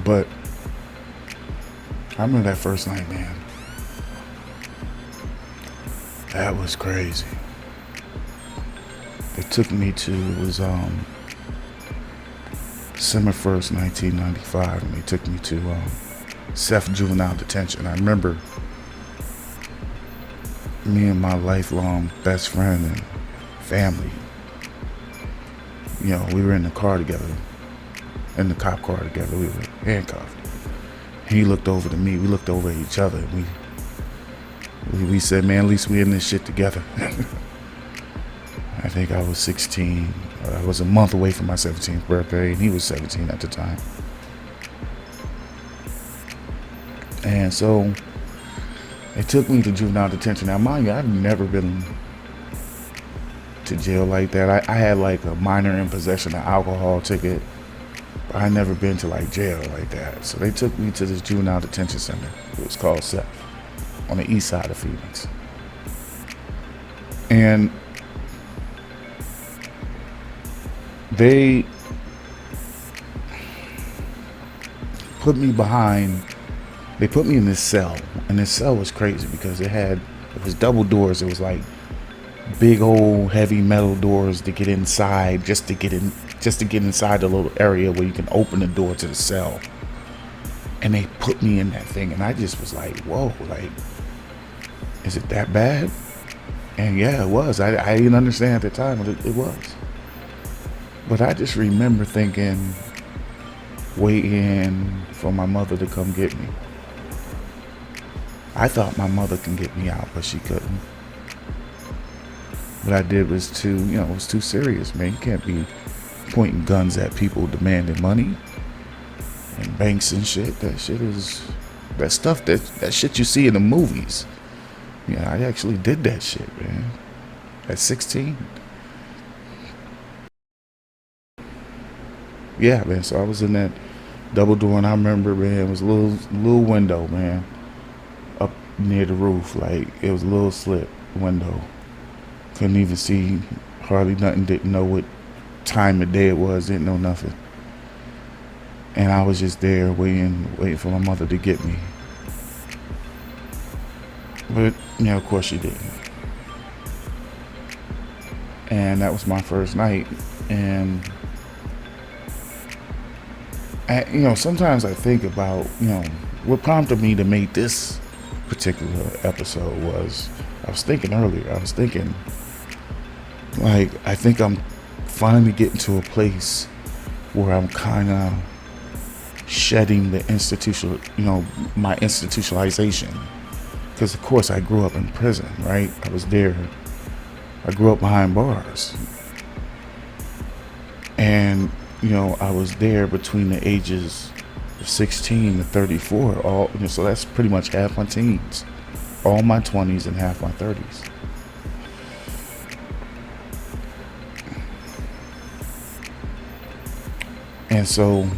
But I remember that first night, man. That was crazy. They took me to, it was December 1st, 1995, and they took me to Seth Juvenile Detention. I remember me and my lifelong best friend and family, you know, we were in the car together, in the cop car together. We were handcuffed. He looked over to me, we looked over at each other, and we said, man, at least we in this shit together. I think I was 16. I was a month away from my 17th birthday, and he was 17 at the time. And so they took me to juvenile detention. Now, mind you, I've never been to jail like that. I had like a minor in possession of alcohol ticket, but I never been to like jail like that. So they took me to this juvenile detention center. It was called Seth, on the east side of Phoenix. And they put me in this cell, and this cell was crazy because it was double doors. It was like big old heavy metal doors to get inside, just to get inside the little area where you can open the door to the cell. And they put me in that thing, and I just was like, whoa, like, is it that bad? And yeah, it was. I didn't understand at the time, but it was. But I just remember thinking, waiting for my mother to come get me. I thought my mother can get me out, but she couldn't. What I did was it was too serious, man. You can't be pointing guns at people demanding money and banks and shit. That shit you see in the movies. Yeah, I actually did that shit, man. At 16. Yeah, man. So I was in that double door, and I remember, man, it was a little window, man, up near the roof. Like, it was a little slit window. Couldn't even see hardly nothing. Didn't know what time of day it was. Didn't know nothing. And I was just there waiting for my mother to get me. But, of course she didn't. And that was my first night. And sometimes I think about, what prompted me to make this particular episode was, I was thinking, like, I think I'm finally getting to a place where I'm kind of shedding the my institutionalization. Because, of course, I grew up in prison, right? I was there. I grew up behind bars. And, I was there between the ages of 16 to 34. So that's pretty much half my teens. All my 20s and half my 30s. And so,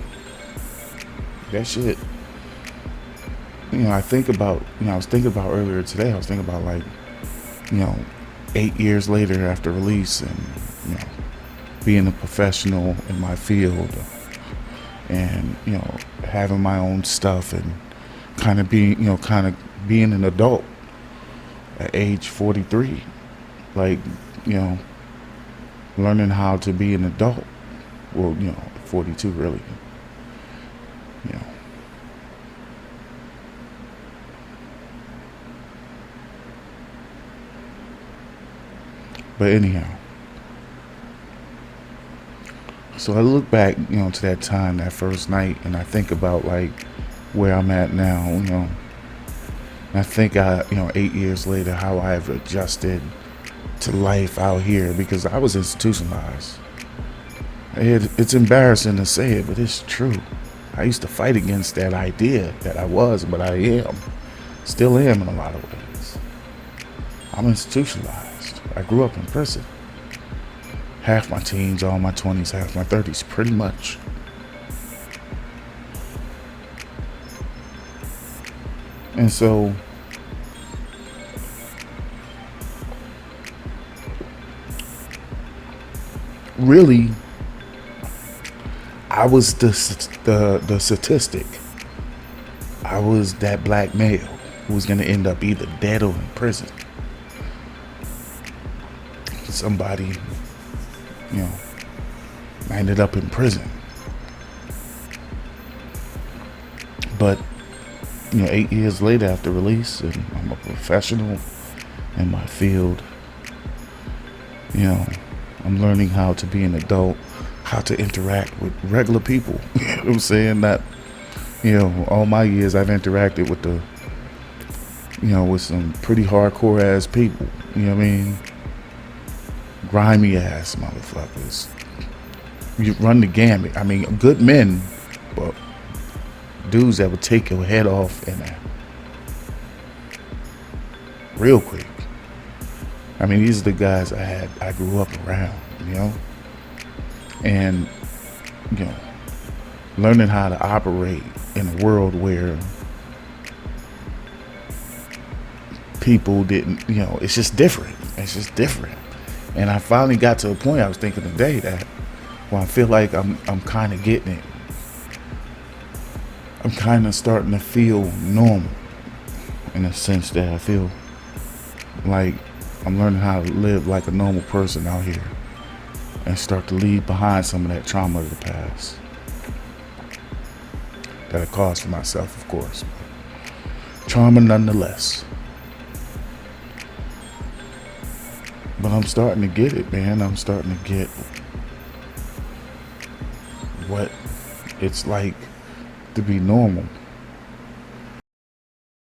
that shit, I think about, I was thinking about earlier today, 8 years later after release, and, being a professional in my field, and, having my own stuff, and kind of being an adult at age 43, like, learning how to be an adult. Well, 42 really, But anyhow, so I look back, to that time, that first night, and I think about like where I'm at now, and I think 8 years later, how I've adjusted to life out here, because I was institutionalized. It's embarrassing to say it, but it's true. I used to fight against that idea that I was, but I am. Still am in a lot of ways. I'm institutionalized. I grew up in prison. Half my teens, all my 20s, half my 30s, pretty much. And so, really, I was the statistic. I was that black male who was gonna end up either dead or in prison. Somebody, you know, I ended up in prison. But 8 years later after release, and I'm a professional in my field. I'm learning how to be an adult, how to interact with regular people. You know what I'm saying? That, all my years I've interacted with with some pretty hardcore ass people. You know what I mean? Grimy ass motherfuckers. You run the gamut. I mean, good men, but dudes that would take your head off in a real quick. I mean, these are the guys I grew up around, and learning how to operate in a world where people didn't, it's just different. It's just different. And I finally got to a point I was thinking today that I feel like I'm kind of getting it. I'm kind of starting to feel normal in a sense that I feel like I'm learning how to live like a normal person out here and start to leave behind some of that trauma of the past that I caused for myself, of course. Trauma nonetheless. But I'm starting to get it, man. I'm starting to get what it's like to be normal.